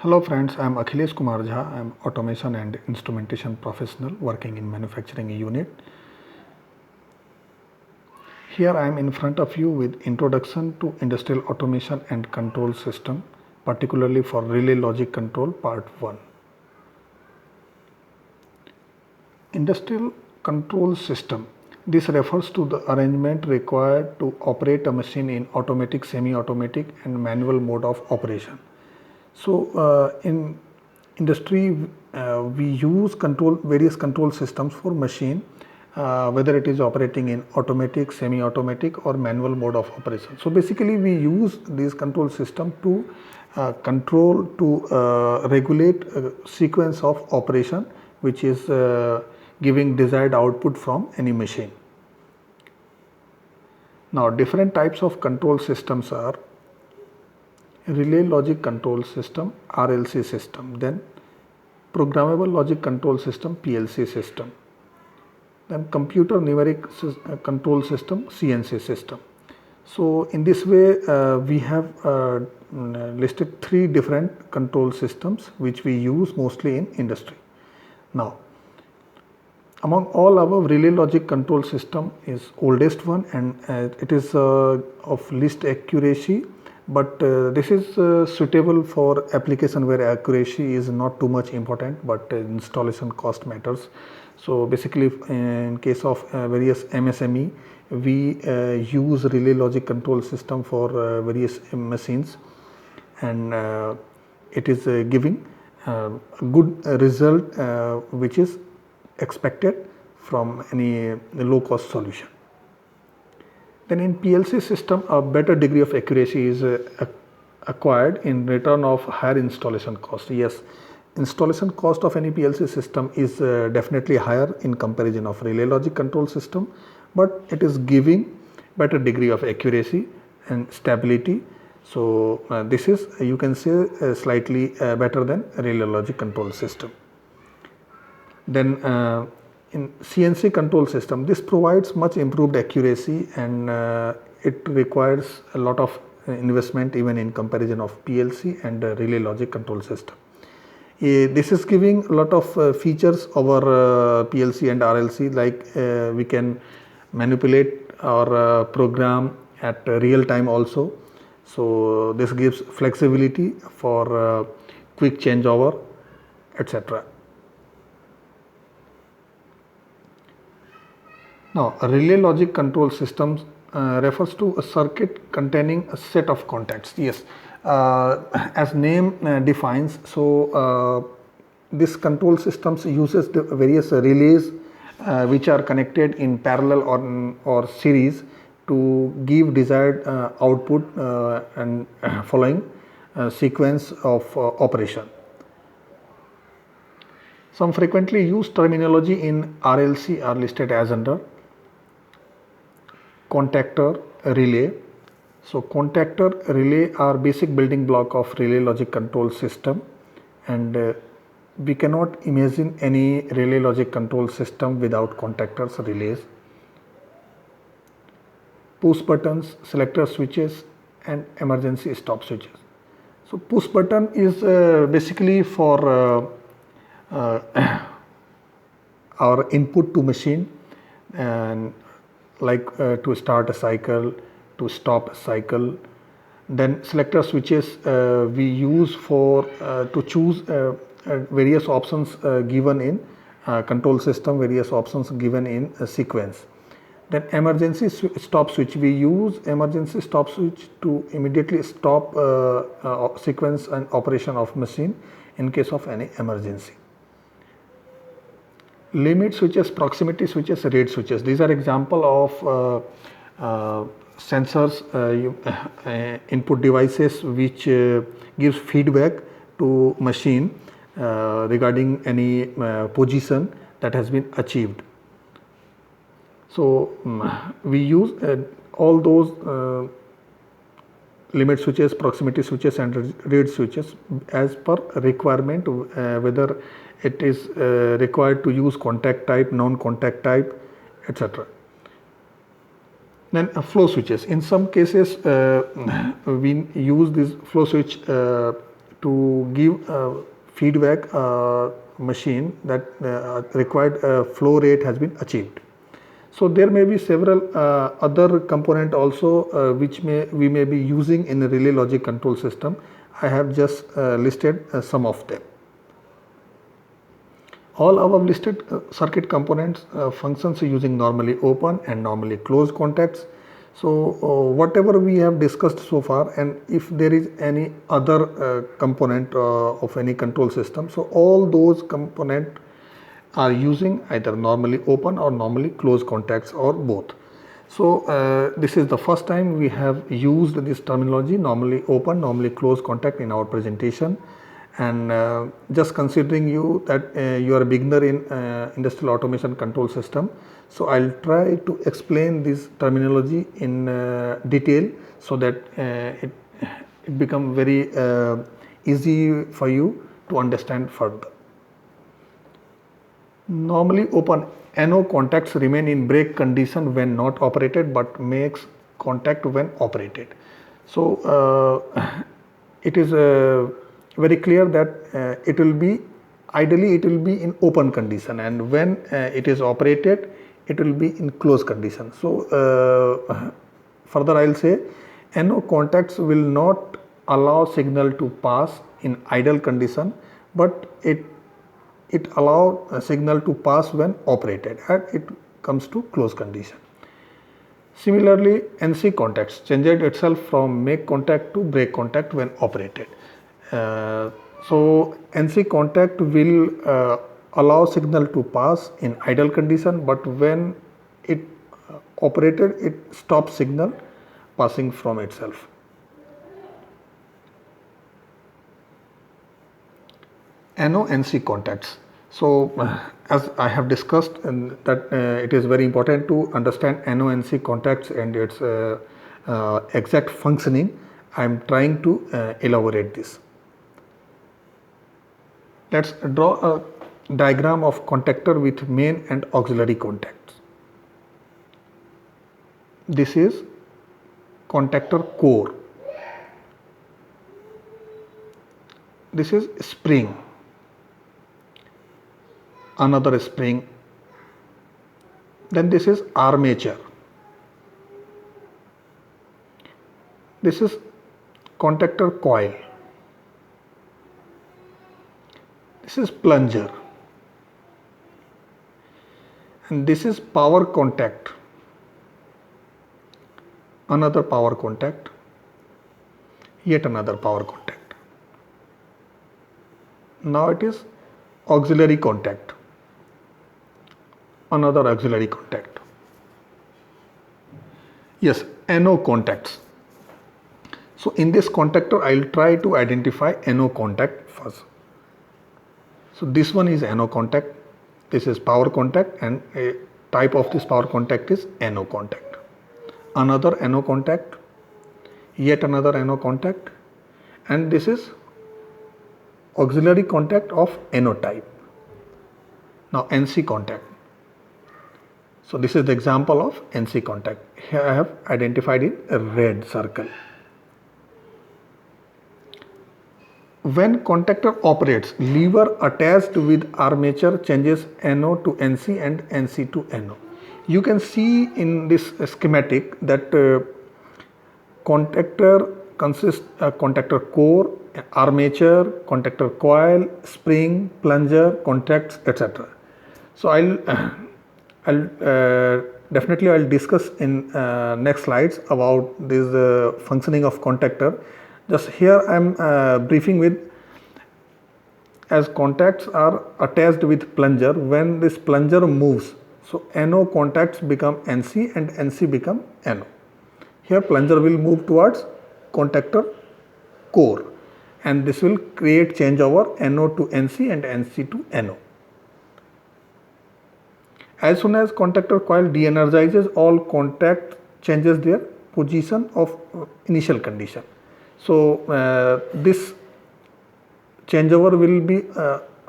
Hello friends, I am Akhilesh Kumar Jha. I am automation and instrumentation professional working in manufacturing unit. Here I am in front of you with introduction to industrial automation and control system, particularly for relay logic control part 1. Industrial control system. This refers to the arrangement required to operate a machine in automatic, semi-automatic and manual mode of operation. So in industry, we use various control systems for machine, whether it is operating in automatic, semi-automatic or manual mode of operation. So basically we use this control system to regulate a sequence of operation which is giving desired output from any machine. Now different types of control systems are relay logic control system, RLC system, then programmable logic control system, PLC system, then computer numeric control system, CNC system. So in this way we have listed 3 different control systems which we use mostly in industry. Now among all our relay logic control system is oldest one, and it is of least accuracy, but this is suitable for application where accuracy is not too much important, but installation cost matters. So basically in case of various MSME, we use relay logic control system for various machines, and it is giving a good result which is expected from any low cost solution. Then in PLC system, a better degree of accuracy is acquired in return of higher installation cost. Yes, installation cost of any PLC system is definitely higher in comparison of relay logic control system, but it is giving better degree of accuracy and stability. So this is, you can say, slightly better than relay logic control system. Then in CNC control system, this provides much improved accuracy, and it requires a lot of investment even in comparison of PLC and relay logic control system. This is giving a lot of features over PLC and RLC, like we can manipulate or program at real time also. So this gives flexibility for quick changeover, etc. Now, a relay logic control systems refers to a circuit containing a set of contacts. Yes, as name defines, so this control systems uses the various relays which are connected in parallel or series to give desired output and following sequence of operation. Some frequently used terminology in RLC are listed as under contactor, relay. So contactor, relay are basic building block of relay logic control system, and we cannot imagine any relay logic control system without contactors, relays. Push buttons, selector switches and emergency stop switches. So push button is basically for our input to machine, and like to start a cycle, to stop a cycle. Then selector switches we use for to choose various options given in control system, various options given in a sequence. Then emergency stop switch, we use emergency stop switch to immediately stop sequence and operation of machine in case of any emergency. Limit switches, proximity switches, rate switches, these are example of sensors, input devices which gives feedback to machine regarding any position that has been achieved. So we use all those limit switches, proximity switches and rate switches as per requirement, whether it is required to use contact type, non-contact type, etc. Then flow switches. In some cases we use this flow switch to give feedback machine that required flow rate has been achieved. So there may be several other component also which we may be using in a relay logic control system. I have just listed some of them. All above listed circuit components functions using normally open and normally closed contacts. So whatever we have discussed so far, and if there is any other component of any control system, so all those components are using either normally open or normally closed contacts or both. So this is the first time we have used this terminology normally open, normally closed contact in our presentation. And just considering you that you are a beginner in industrial automation control system, so I'll try to explain this terminology in detail so that it become very easy for you to understand further. Normally open NO contacts remain in break condition when not operated but makes contact when operated. So it is very clear that it will be ideally it will be in open condition, and when it is operated it will be in closed condition. So further I will say NO contacts will not allow signal to pass in idle condition, but it allow a signal to pass when operated and it comes to closed condition. Similarly, NC contacts changed itself from make contact to break contact when operated. So NC contact will allow signal to pass in idle condition, but when it operated it stops signal passing from itself. NO-NC contacts. So as I have discussed, and that it is very important to understand NO-NC contacts and its exact functioning. I am trying to elaborate this. Let's draw a diagram of contactor with main and auxiliary contacts. This is contactor core. This is spring. Another spring. Then this is armature. This is contactor coil. This is plunger. And this is power contact. Another power contact. Yet another power contact. Now it is auxiliary contact. Another auxiliary contact. Yes, NO contacts. So in this contactor I will try to identify NO contact first. So this one is NO contact, this is power contact, and a type of this power contact is NO contact. Another NO contact, yet another NO contact, and this is auxiliary contact of NO type. Now NC contact. So this is the example of NC contact. Here I have identified in a red circle. When contactor operates, lever attached with armature changes NO to NC and NC to NO. You can see in this schematic that contactor consists contactor core, armature, contactor coil, spring, plunger, contacts, etc. So I'll definitely discuss in next slides about this functioning of contactor. Just here I am briefing with, as contacts are attached with plunger, when this plunger moves, so NO contacts become NC and NC become NO. Here plunger will move towards contactor core, and this will create changeover NO to NC and NC to NO. As soon as contactor coil de-energizes, all contact changes their position of initial condition. So this changeover will be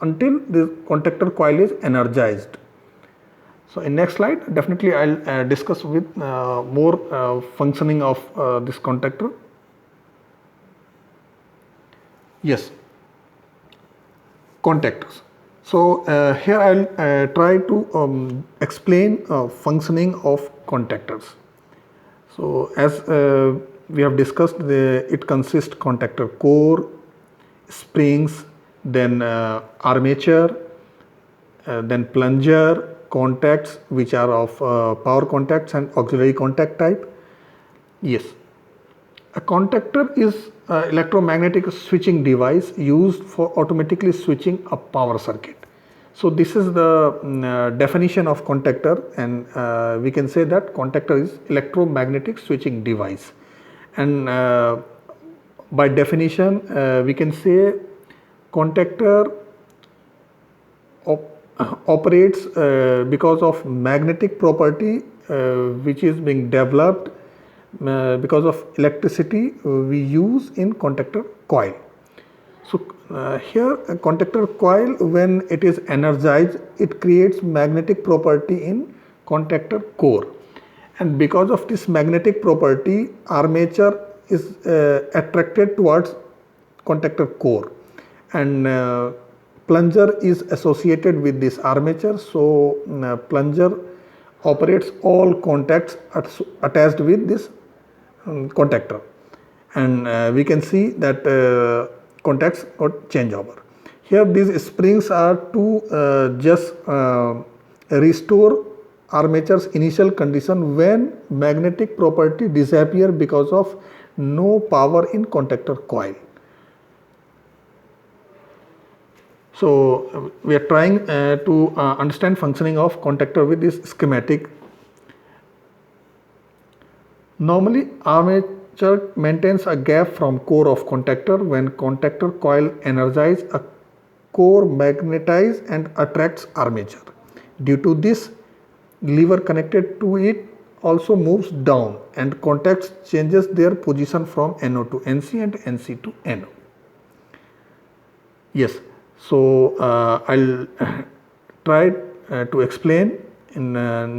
until the contactor coil is energized. So in next slide definitely I'll discuss with more functioning of this contactor. Yes, contactors. So here I'll try to explain functioning of contactors. So as we have discussed, it consists contactor core, springs, then armature, then plunger, contacts which are of power contacts and auxiliary contact type. Yes, a contactor is an electromagnetic switching device used for automatically switching a power circuit. So this is the definition of contactor, and we can say that contactor is electromagnetic switching device. And by definition, we can say contactor operates because of magnetic property which is being developed because of electricity we use in contactor coil. So here a contactor coil, when it is energized, it creates magnetic property in contactor core, and because of this magnetic property, armature is attracted towards contactor core, and plunger is associated with this armature. So plunger operates all contacts attached with this contactor, and we can see that contacts got change over. Here these springs are to just restore armature's initial condition when magnetic property disappear because of no power in contactor coil. So we are trying to understand functioning of contactor with this schematic. Normally armature maintains a gap from core of contactor. When contactor coil energizes, a core magnetizes and attracts armature. Due to this, lever connected to it also moves down, and contacts changes their position from NO to NC and NC to NO. Yes, so I'll try to explain in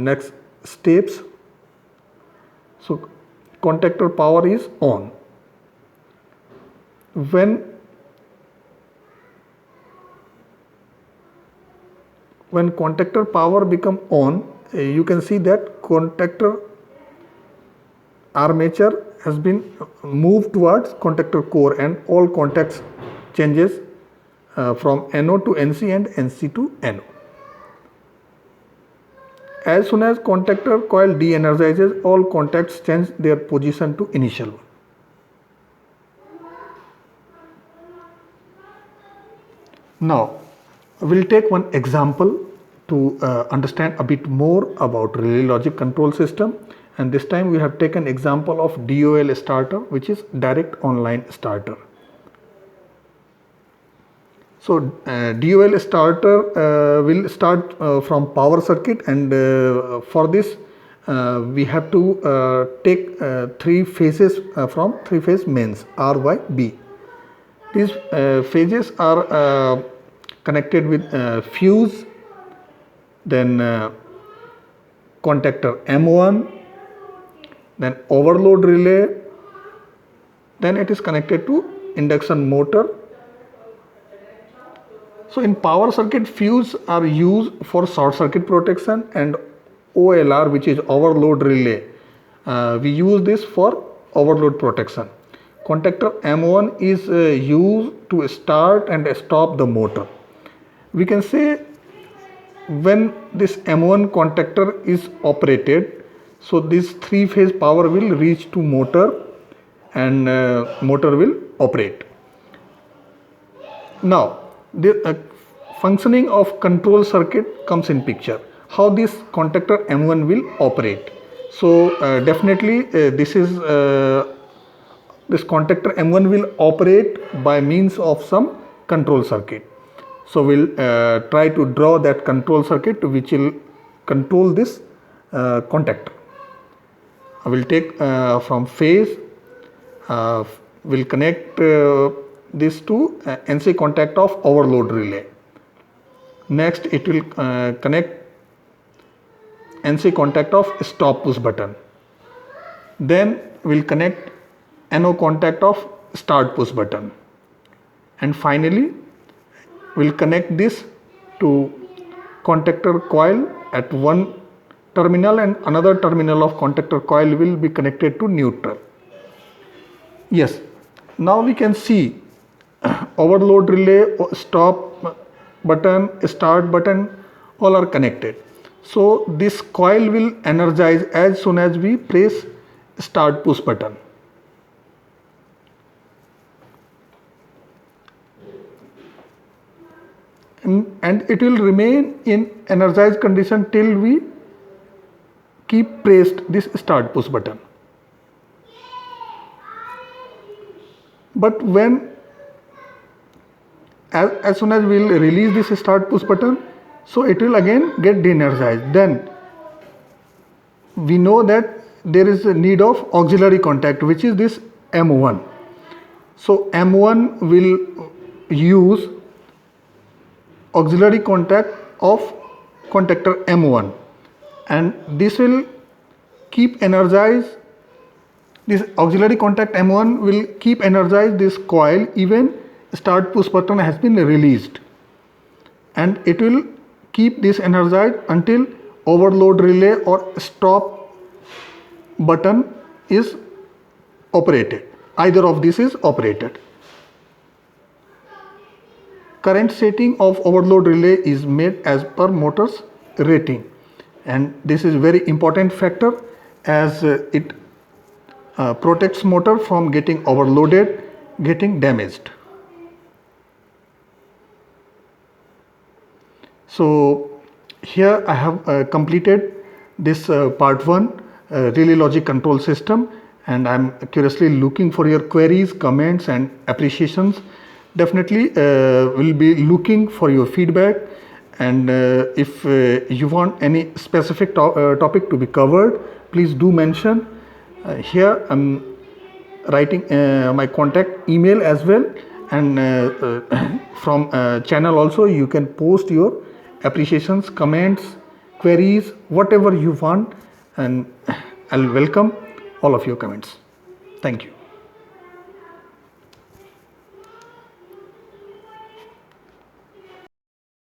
next steps. So contactor power is on. When contactor power become on, you can see that contactor armature has been moved towards contactor core, and all contacts changes from NO to NC and NC to NO. As soon as contactor coil de-energizes, all contacts change their position to initial one. Now, we'll take one example to understand a bit more about relay logic control system, and this time we have taken example of DOL starter, which is direct online starter. So DOL starter will start from power circuit, and for this we have to take three phases from three-phase mains R, Y, B. These phases are connected with fuse, then contactor M1, then overload relay, then it is connected to induction motor. So in power circuit, fuse are used for short circuit protection, and OLR, which is overload relay, we use this for overload protection. Contactor M1 is used to start and stop the motor. We can say when this M1 contactor is operated, so this three-phase power will reach to motor, and motor will operate. Now the functioning of control circuit comes in picture. How this contactor M1 will operate? So definitely this contactor M1 will operate by means of some control circuit. So we'll try to draw that control circuit which will control this contactor. I will take from phase, will connect this to NC contact of overload relay. Next it will connect NC contact of stop push button. Then we'll connect NO contact of start push button. And finally will connect this to contactor coil at one terminal, and another terminal of contactor coil will be connected to neutral. Yes, now we can see overload relay, stop button, start button, all are connected. So this coil will energize as soon as we press start push button. And it will remain in energized condition till we keep pressed this start push button. But when as soon as we will release this start push button, so it will again get de-energized. Then we know that there is a need of auxiliary contact, which is this M1. So M1 will use auxiliary contact of contactor M1, and this will keep energized. This auxiliary contact M1 will keep energized this coil even start push button has been released, and it will keep this energized until overload relay or stop button is operated. Either of these is operated. Current setting of overload relay is made as per motor's rating, and this is very important factor as it protects motor from getting overloaded, getting damaged. So here I have completed this part 1 relay logic control system, and I am curiously looking for your queries, comments and appreciations. Definitely will be looking for your feedback, and if you want any specific topic to be covered, please do mention. Here I am writing my contact email as well, and from channel also you can post your appreciations, comments, queries, whatever you want, and I'll welcome all of your comments. Thank you.